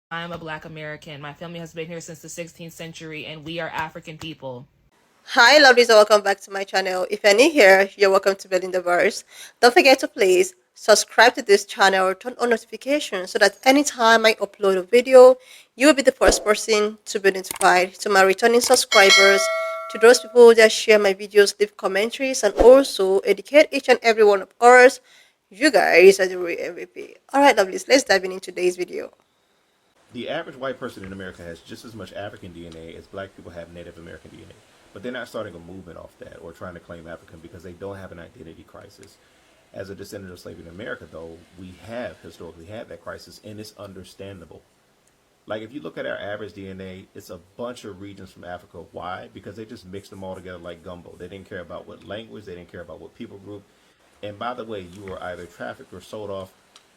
I'm a Black American. My family has been here since the 16th century, and we are African people. Hi, lovelies, and welcome back to my channel. If you're new here, you're welcome to Building the Verse. Don't forget to please subscribe to this channel, turn on notifications so that anytime I upload a video, you will be the first person to be notified. To my returning subscribers, to those people that share my videos, leave commentaries, and also educate each and every one of us, you guys are the real MVP. Alright, lovelies, let's dive into today's video. The average white person in America has just as much African DNA as black people have Native American DNA. But they're not starting a movement off that or trying to claim African because they don't have an identity crisis. As a descendant of slavery in America, though, we have historically had that crisis, and it's understandable. Like, if you look at our average DNA, it's a bunch of regions from Africa. Why? Because they just mixed them all together like gumbo. They didn't care about what language, they didn't care about what people group. And by the way, you were either trafficked or sold off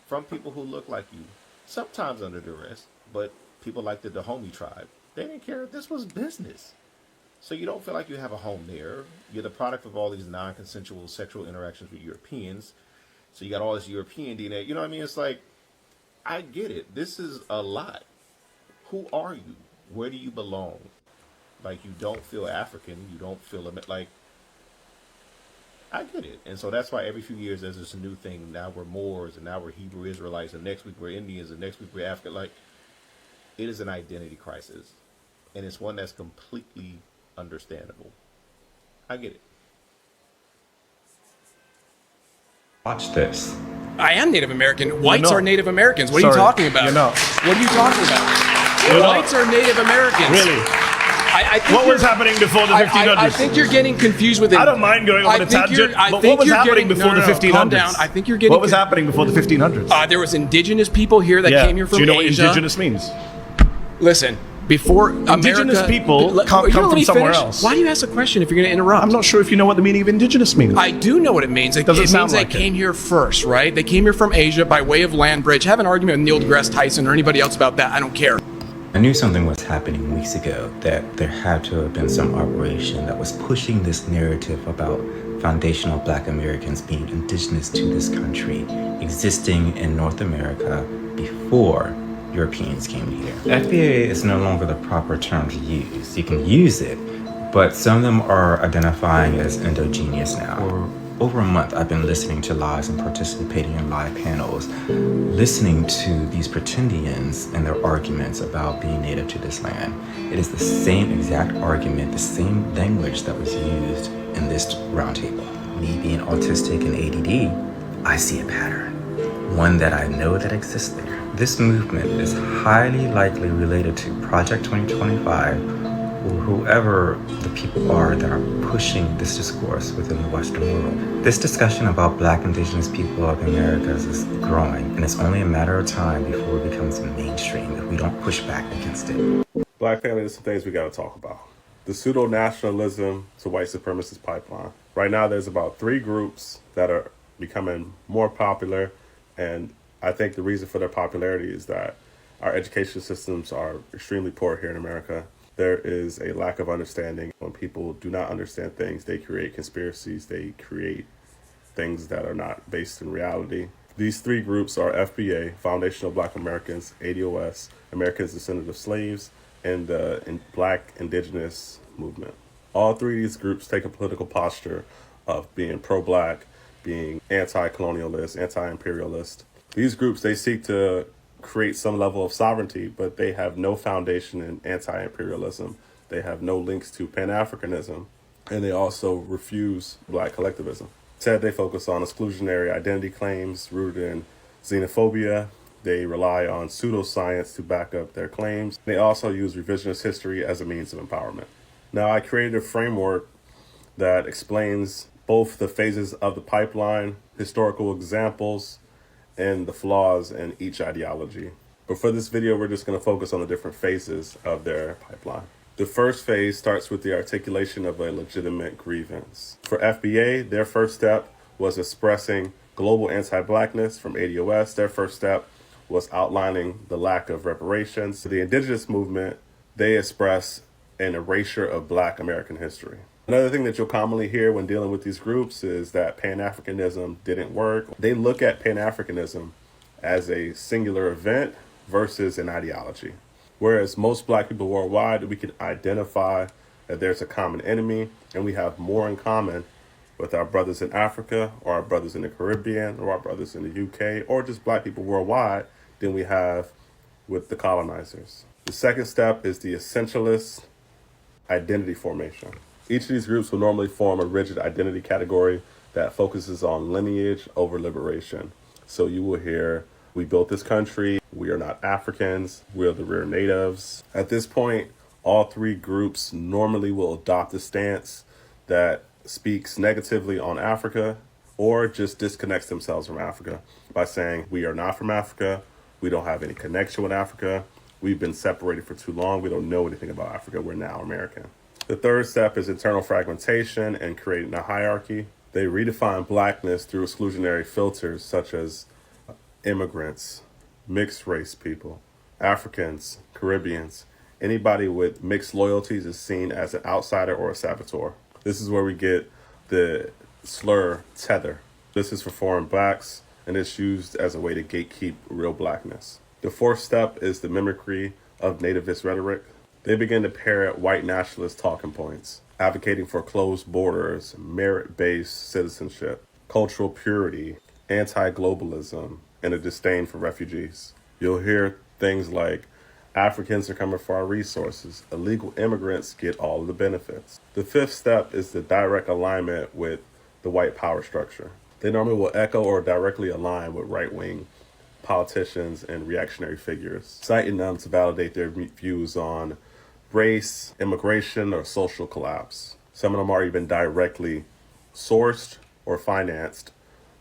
from people who look like you, sometimes under duress, but people like the Dahomey tribe, they didn't care. This was business. So you don't feel like you have a home there. You're the product of all these non-consensual sexual interactions with Europeans. So you got all this European DNA. You know what I mean? It's like, I get it. This is a lot. Who are you? Where do you belong? Like, you don't feel African. You don't feel like, I get it. And so that's why every few years there's this new thing. Now we're Moors, and now we're Hebrew Israelites, and next week we're Indians, and next week we're African. Like, it is an identity crisis. And it's one that's completely understandable. I get it. Watch this. I am Native American. Whites not. are Native Americans. What are Sorry, you talking about? you're not. What are you talking about? You're Whites not. are Native Americans. Really? I think What was happening before the 1500s? I think you're getting confused with it. I don't mind going on a tangent, but what was happening before the 1500s? Calm down. I think you're getting. What was happening before the 1500s? There was indigenous people here that came here from Do you know Asia. what indigenous means? Listen, before Indigenous America, people let- can't you come let from me somewhere finish. else. Why do you ask a question if you're going to interrupt? I'm not sure if you know what the meaning of indigenous means. I do know what it means. It Doesn't means sound they like it. came here first, right? They came here from Asia by way of land bridge. Have an argument with Neil deGrasse Tyson or anybody else about that. I don't care. I knew something was happening weeks ago, that there had to have been some operation that was pushing this narrative about foundational Black Americans being indigenous to this country, existing in North America before Europeans came here. FBA is no longer the proper term to use. You can use it, but some of them are identifying as endogenous now. For over a month, I've been listening to lives and participating in live panels, listening to these pretendians and their arguments about being native to this land. It is the same exact argument, the same language that was used in this roundtable. Me being autistic and ADD, I see a pattern, one that I know that exists there. This movement is highly likely related to Project 2025, or whoever the people are that are pushing this discourse within the Western world. This discussion about Black indigenous people of the Americas is growing, and it's only a matter of time before it becomes mainstream if we don't push back against it. Black family, there's some things we got to talk about. The pseudo-nationalism to white supremacist pipeline. Right now, there's about 3 groups that are becoming more popular, and I think the reason for their popularity is that our education systems are extremely poor here in America. There is a lack of understanding. When people do not understand things, they create conspiracies, they create things that are not based in reality. These 3 groups are FBA, Foundational Black Americans, ADOS, Americans Descendants of Slaves, and the Black Indigenous movement. All 3 of these groups take a political posture of being pro-Black, being anti-colonialist, anti-imperialist. These groups, they seek to create some level of sovereignty, but they have no foundation in anti-imperialism. They have no links to Pan-Africanism, and they also refuse Black collectivism. Instead, they focus on exclusionary identity claims rooted in xenophobia. They rely on pseudoscience to back up their claims. They also use revisionist history as a means of empowerment. Now, I created a framework that explains both the phases of the pipeline, historical examples, and the flaws in each ideology. But for this video, we're just going to focus on the different phases of their pipeline. The first phase starts with the articulation of a legitimate grievance. For FBA, their first step was expressing global anti-Blackness. From ADOS, their first step was outlining the lack of reparations. The Indigenous movement, they express an erasure of Black American history. Another thing that you'll commonly hear when dealing with these groups is that Pan-Africanism didn't work. They look at Pan-Africanism as a singular event versus an ideology. Whereas most black people worldwide, we can identify that there's a common enemy, and we have more in common with our brothers in Africa, or our brothers in the Caribbean, or our brothers in the UK, or just black people worldwide than we have with the colonizers. The second step is the essentialist identity formation. Each of these groups will normally form a rigid identity category that focuses on lineage over liberation. So you will hear, we built this country, we are not Africans, we are the real natives. At this point, all three groups normally will adopt a stance that speaks negatively on Africa, or just disconnects themselves from Africa by saying, we are not from Africa, we don't have any connection with Africa, we've been separated for too long, we don't know anything about Africa, we're now American. The third step is internal fragmentation and creating a hierarchy. They redefine blackness through exclusionary filters such as immigrants, mixed race people, Africans, Caribbeans. Anybody with mixed loyalties is seen as an outsider or a saboteur. This is where we get the slur tether. This is for foreign blacks, and it's used as a way to gatekeep real blackness. The fourth step is the mimicry of nativist rhetoric. They begin to parrot white nationalist talking points, advocating for closed borders, merit-based citizenship, cultural purity, anti-globalism, and a disdain for refugees. You'll hear things like, Africans are coming for our resources. Illegal immigrants get all of the benefits. The fifth step is the direct alignment with the white power structure. They normally will echo or directly align with right-wing politicians and reactionary figures, citing them to validate their views on race, immigration, or social collapse. Some of them are even directly sourced or financed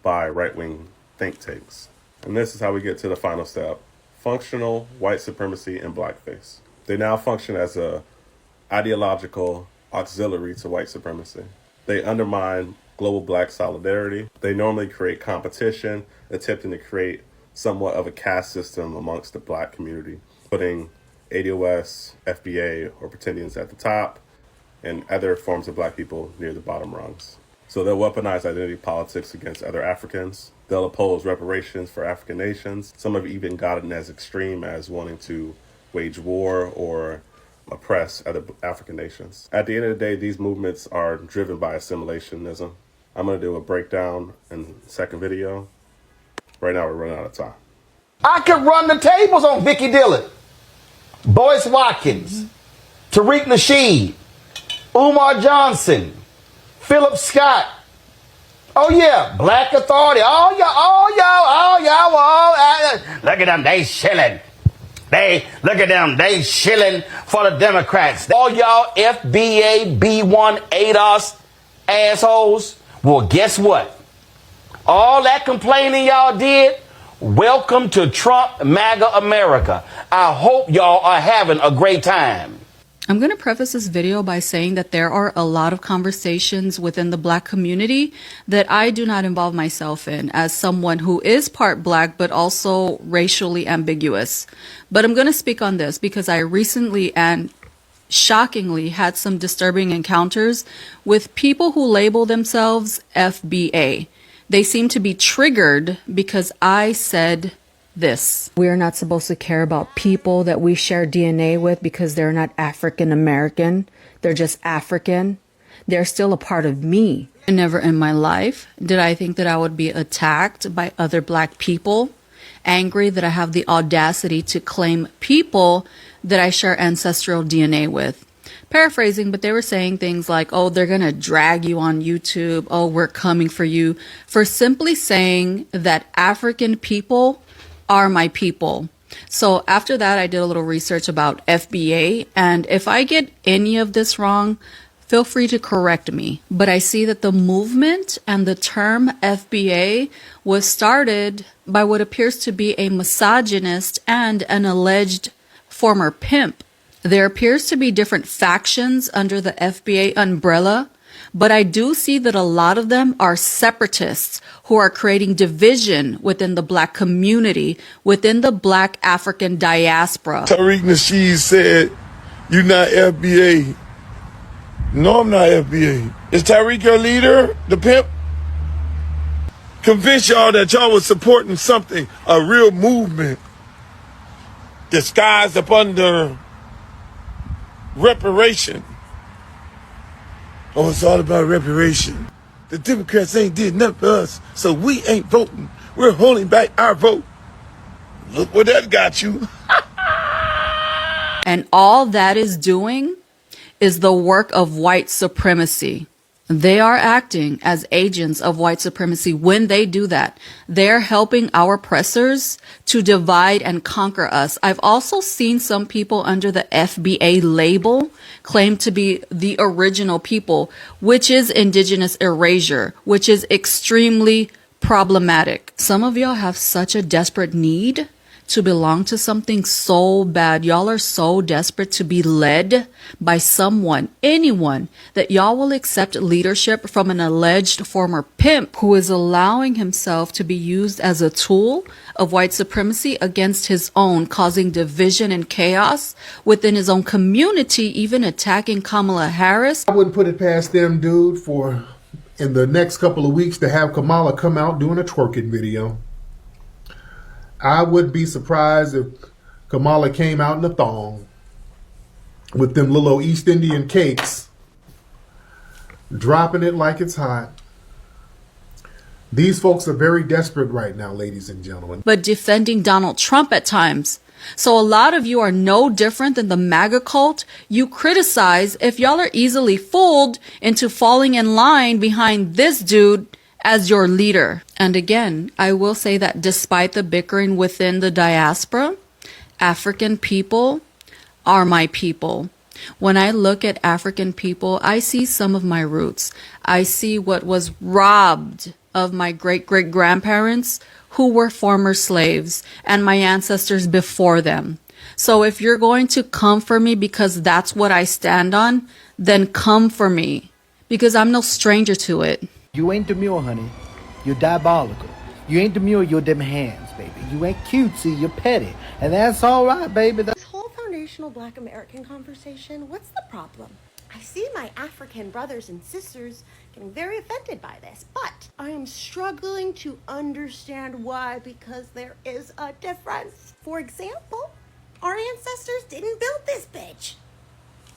by right-wing think tanks. And this is how we get to the final step. Functional white supremacy and blackface. They now function as a ideological auxiliary to white supremacy. They undermine global black solidarity. They normally create competition, attempting to create somewhat of a caste system amongst the black community, putting ADOS, FBA, or pretendians at the top, and other forms of black people near the bottom rungs. So they'll weaponize identity politics against other Africans. They'll oppose reparations for African nations. Some have even gotten as extreme as wanting to wage war or oppress other African nations. At the end of the day, these movements are driven by assimilationism. I'm going to do a breakdown in the second video. Right now, we're running out of time. I could run the tables on Vicky Dillon, Boyce Watkins, Tariq Nasheed, Umar Johnson, Philip Scott. Oh yeah, Black Authority. All y'all. Look at them, they shilling. Look at them, they shilling for the Democrats. All y'all FBA, B1, ADOS assholes. Well, guess what? All that complaining y'all did, welcome to Trump MAGA America. I hope y'all are having a great time. I'm going to preface this video by saying that there are a lot of conversations within the Black community that I do not involve myself in as someone who is part Black but also racially ambiguous. But I'm going to speak on this because I recently and shockingly had some disturbing encounters with people who label themselves FBA. They seem to be triggered because I said this. We are not supposed to care about people that we share DNA with because they're not African American. They're just African. They're still a part of me. Never in my life did I think that I would be attacked by other Black people, angry that I have the audacity to claim people that I share ancestral DNA with. Paraphrasing, but they were saying things like, oh, they're going to drag you on YouTube. Oh, we're coming for you, for simply saying that African people are my people. So after that, I did a little research about FBA. And if I get any of this wrong, feel free to correct me. But I see that the movement and the term FBA was started by what appears to be a misogynist and an alleged former pimp. There appears to be different factions under the FBA umbrella, but I do see that a lot of them are separatists who are creating division within the Black community, within the Black African diaspora. Tariq Nasheed said, "You're not FBA." No, I'm not FBA. Is Tariq your leader, the pimp? Convince y'all that y'all was supporting something, a real movement. disguised up under reparation. Oh, it's all about reparation. The Democrats ain't did nothing for us, so we ain't voting. We're holding back our vote. Look where that got you. And all that is doing is the work of white supremacy. They are acting as agents of white supremacy. When they do that, they're helping our oppressors to divide and conquer us. I've also seen some people under the FBA label claim to be the original people, which is indigenous erasure, which is extremely problematic. Some of y'all have such a desperate need to belong to something so bad. Y'all are so desperate to be led by someone, anyone, that y'all will accept leadership from an alleged former pimp who is allowing himself to be used as a tool of white supremacy against his own, causing division and chaos within his own community, even attacking Kamala Harris. I wouldn't put it past them, dude, for in the next couple of weeks to have Kamala come out doing a twerking video. I wouldn't be surprised if Kamala came out in a thong with them little East Indian cakes, dropping it like it's hot. These folks are very desperate right now, ladies and gentlemen. But defending Donald Trump at times. So a lot of you are no different than the MAGA cult. You criticize if y'all are easily fooled into falling in line behind this dude as your leader. And again, I will say that despite the bickering within the diaspora, African people are my people. When I look at African people, I see some of my roots. I see what was robbed of my great-great-grandparents who were former slaves and my ancestors before them. So if you're going to come for me because that's what I stand on, then come for me, because I'm no stranger to it. You ain't demure, honey. You're diabolical. You ain't demure, you're them hands, baby. You ain't cutesy, you're petty. And that's all right, baby. This whole foundational Black American conversation, what's the problem? I see my African brothers and sisters getting very offended by this, but I am struggling to understand why, because there is a difference. For example, our ancestors didn't build this bitch.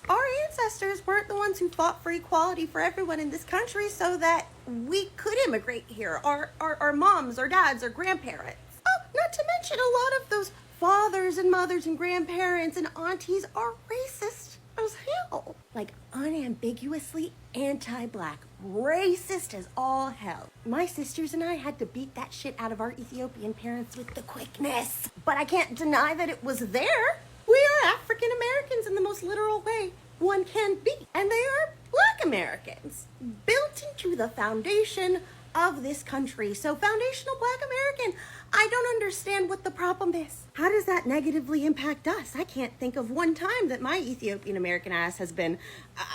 Our ancestors weren't the ones who fought for equality for everyone in this country so that we could immigrate here. Our moms, our dads, our grandparents. Oh, not to mention a lot of those fathers and mothers and grandparents and aunties are racist as hell. Like unambiguously anti-Black. Racist as all hell. My sisters and I had to beat that shit out of our Ethiopian parents with the quickness. But I can't deny that it was there. We are African Americans in the most literal way one can be. And they are Black Americans, built into the foundation of this country. So foundational Black American, I don't understand what the problem is. How does that negatively impact us? I can't think of one time that my Ethiopian American ass has been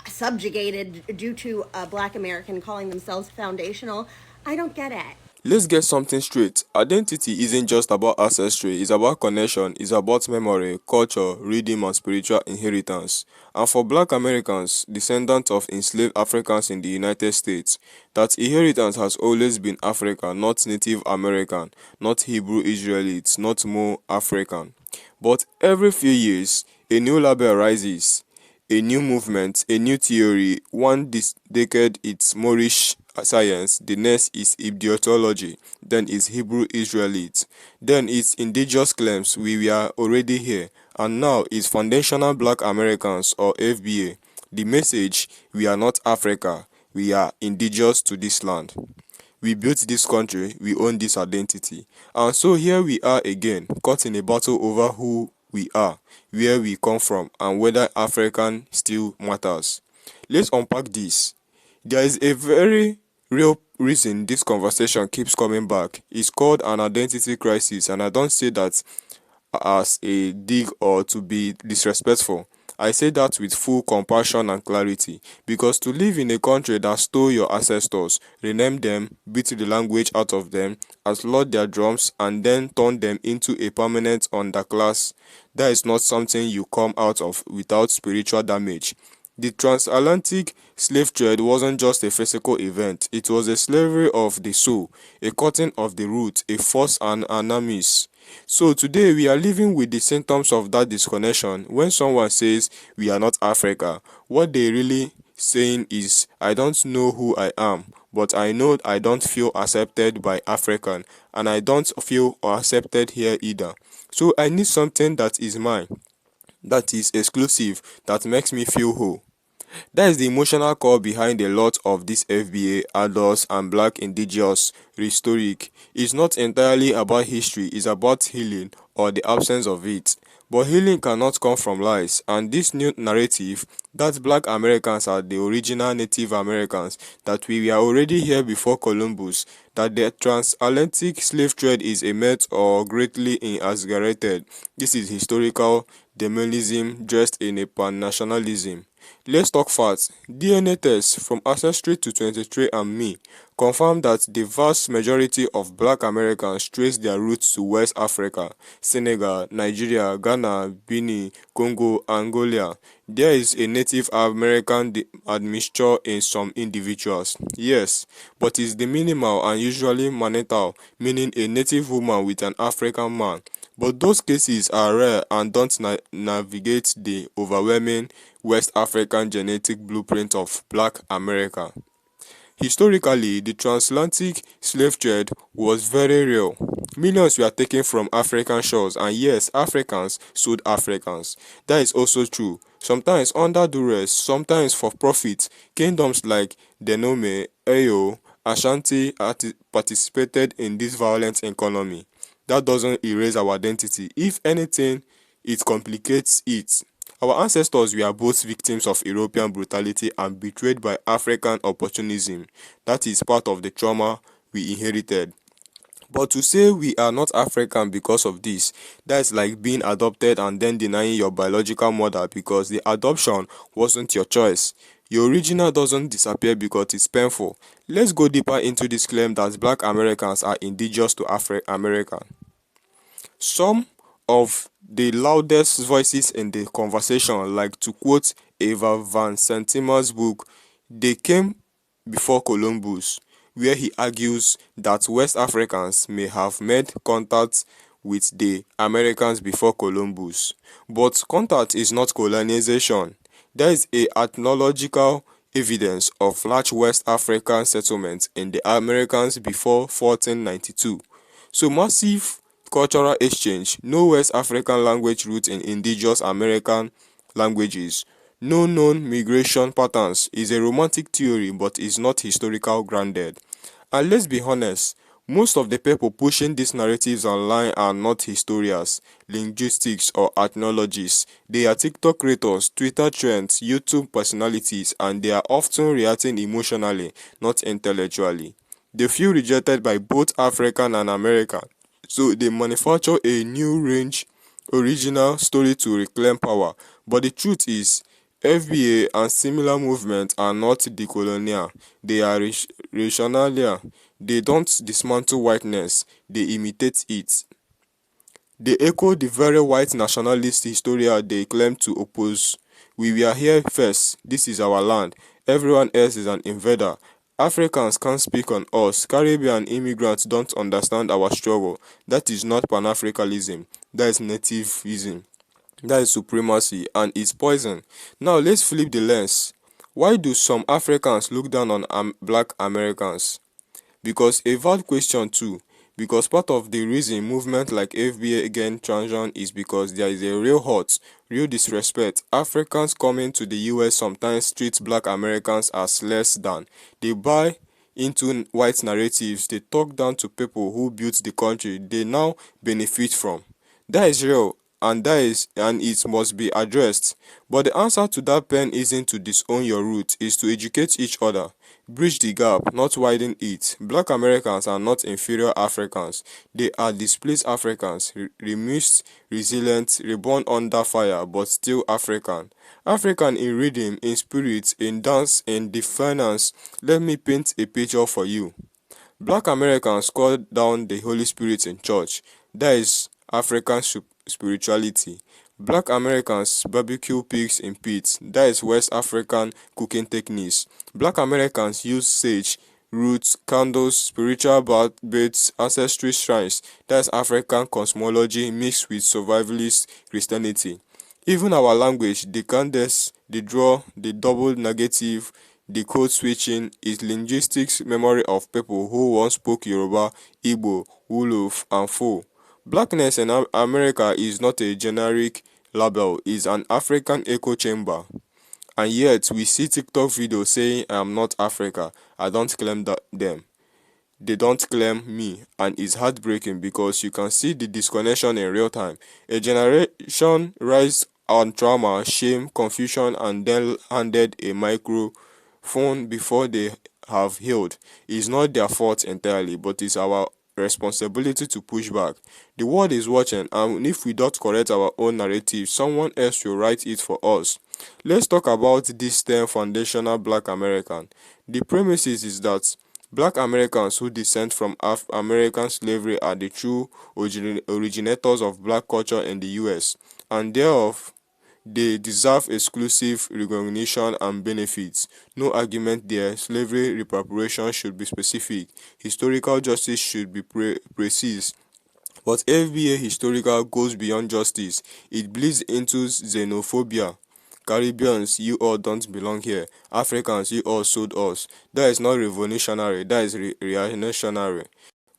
subjugated due to a Black American calling themselves foundational. I don't get it. Let's get something straight. Identity isn't just about ancestry, it's about connection, it's about memory, culture, rhythm, and spiritual inheritance. And for Black Americans, descendants of enslaved Africans in the United States, that inheritance has always been African, not Native American, not Hebrew Israelites, not more African. But every few years, a new label rises, a new movement, a new theory. One decade it's Moorish science, the next is ideology, then it's Hebrew Israelites, then it's indigenous claims we were already here, and now it's foundational Black Americans or FBA. The message: we are not Africa, we are indigenous to this land. We built this country, we own this identity. And so here we are again, caught in a battle over who we are, where we come from, and whether African still matters. Let's unpack this. There is a very real reason this conversation keeps coming back. It's called an identity crisis, and I don't say that as a dig or to be disrespectful. I say that with full compassion and clarity, because to live in a country that stole your ancestors, rename them, beat the language out of them, outlawed their drums, and then turn them into a permanent underclass, that is not something you come out of without spiritual damage. The transatlantic slave trade wasn't just a physical event, it was a slavery of the soul, a cutting of the root, a force and an animus. So today we are living with the symptoms of that disconnection. When someone says we are not Africa, what they really saying is, I don't know who I am, but I know I don't feel accepted by African, and I don't feel accepted here either. So I need something that is mine, that is exclusive, that makes me feel whole. That is the emotional core behind a lot of this FBA, adults, and black indigenous rhetoric. It's not entirely about history, it's about healing or the absence of it. But healing cannot come from lies, and this new narrative that black Americans are the original Native Americans, that we were already here before Columbus, that the transatlantic slave trade is a myth or greatly exaggerated. This is historical deminism dressed in a pan-nationalism. Let's talk facts. DNA tests from Ancestry to 23andMe confirm that the vast majority of black Americans trace their roots to West Africa, Senegal, Nigeria, Ghana, Benin, Congo, Angola. There is a Native American admixture in some individuals, yes, but it's the minimal and usually manital, meaning a native woman with an African man. But those cases are rare and don't navigate the overwhelming West African genetic blueprint of black America. Historically, the transatlantic slave trade was very real. Millions were taken from African shores, and yes, Africans sold Africans. That is also true. Sometimes under duress, sometimes for profit. Kingdoms like Denome, Eyo, Ashanti participated in this violent economy. That doesn't erase our identity. If anything, it complicates it. Our ancestors were both victims of European brutality and betrayed by African opportunism. That is part of the trauma we inherited. But to say we are not African because of this, that's like being adopted and then denying your biological mother because the adoption wasn't your choice. Your original doesn't disappear because it's painful. Let's go deeper into this claim that black Americans are indigenous to America. Some of the loudest voices in the conversation, like to quote Eva Van Sentimer's book, They Came Before Columbus, where he argues that West Africans may have made contact with the Americans before Columbus. But contact is not colonization. There is a ethnological evidence of large West African settlements in the Americas before 1492. So massive cultural exchange, no West African language roots in indigenous American languages, no known migration patterns is a romantic theory but is not historical grounded. And let's be honest, most of the people pushing these narratives online are not historians, linguistics, or ethnologists. They are TikTok creators, Twitter trends, YouTube personalities, and they are often reacting emotionally, not intellectually. They feel rejected by both African and American, so they manufacture a new range, original story to reclaim power. But the truth is, FBA and similar movements are not decolonial, they are rationalia. They don't dismantle whiteness, they imitate it. They echo the very white nationalist hysteria they claim to oppose. We were here first, this is our land, everyone else is an invader. Africans can't speak on us, Caribbean immigrants don't understand our struggle. That is not Pan-Africanism, that is nativism. That is supremacy, and it's poison. Now let's flip the lens. Why do some Africans look down on black Americans? Because a valid question too. Because part of the reason movement like FBA against transition is because there is a real hurt, real disrespect. Africans coming to the US sometimes treat black Americans as less than. They buy into white narratives, they talk down to people who built the country they now benefit from. That is real, and it must be addressed. But the answer to that pain isn't to disown your roots, is to educate each other. Bridge the gap, not widen it. Black Americans are not inferior Africans. They are displaced Africans, remixed, resilient, reborn under fire, but still African. African in rhythm, in spirit, in dance, in defiance. Let me paint a picture for you. Black Americans call down the Holy Spirit in church. That is African spirituality. Black Americans barbecue pigs in pits. That is West African cooking techniques. Black Americans use sage, roots, candles, spiritual baths, ancestry shrines. That's African cosmology mixed with survivalist Christianity. Even our language, the candes, the draw, the double negative, the code switching is linguistics memory of people who once spoke Yoruba, Igbo, Wolof, and Fo. Blackness in America is not a generic label, it's an African echo chamber. And yet, we see TikTok videos saying I am not Africa, I don't claim them. They don't claim me, and it's heartbreaking because you can see the disconnection in real time. A generation rise on trauma, shame, confusion, and then handed a microphone before they have healed. It's not their fault entirely, but it's our responsibility to push back. The world is watching, and if we don't correct our own narrative, someone else will write it for us. Let's talk about this term foundational Black American. The premises is that Black Americans who descend from American slavery are the true originators of black culture in the US, and thereof they deserve exclusive recognition and benefits. No argument there. Slavery repatriation should be specific. Historical justice should be precise. But FBA historical goes beyond justice. It bleeds into xenophobia. Caribbeans, you all don't belong here. Africans, you all sold us. That is not revolutionary, that is reactionary.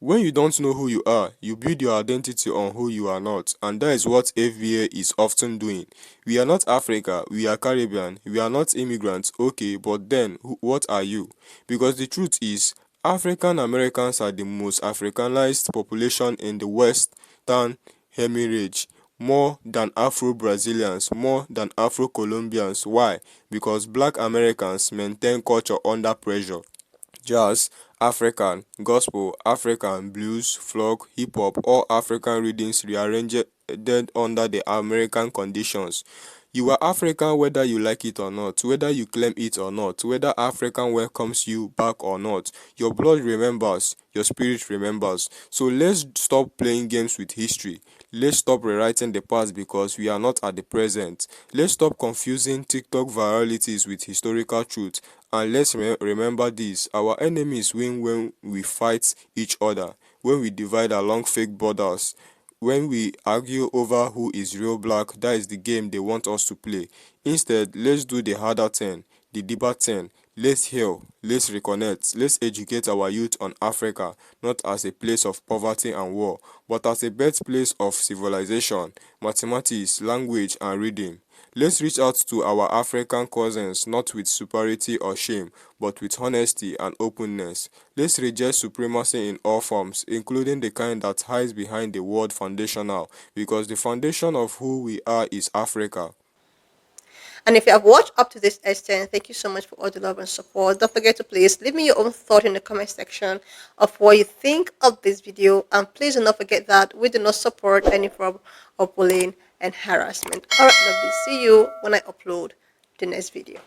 When you don't know who you are, you build your identity on who you are not, and that is what FBA is often doing. We are not Africa, we are Caribbean, we are not immigrants, okay, but then what are you? Because the truth is, African Americans are the most Africanized population in the Western Hemisphere, more than Afro-Brazilians, more than Afro-Colombians. Why? Because Black Americans maintain culture under pressure. Jazz, African, gospel, African, blues, folk, hip-hop, all African readings rearranged under the American conditions. You are African whether you like it or not, whether you claim it or not, whether African welcomes you back or not. Your blood remembers, your spirit remembers. So let's stop playing games with history. Let's stop rewriting the past because we are not at the present. Let's stop confusing TikTok viralities with historical truth. And let's remember this, our enemies win when we fight each other, when we divide along fake borders, when we argue over who is real black. That is the game they want us to play. Instead, let's do the harder thing, the deeper thing. Let's heal, let's reconnect, let's educate our youth on Africa, not as a place of poverty and war, but as a birthplace of civilization, mathematics, language, and reading. Let's reach out to our African cousins not with superiority or shame, but with honesty and openness. Let's reject supremacy in all forms, including the kind that hides behind the word foundational, because the foundation of who we are is Africa. And if you have watched up to this extent, thank you so much for all the love and support. Don't forget to please leave me your own thought in the comment section of what you think of this video. And please do not forget that we do not support any form of bullying and harassment. Alright, lovely. See you when I upload the next video.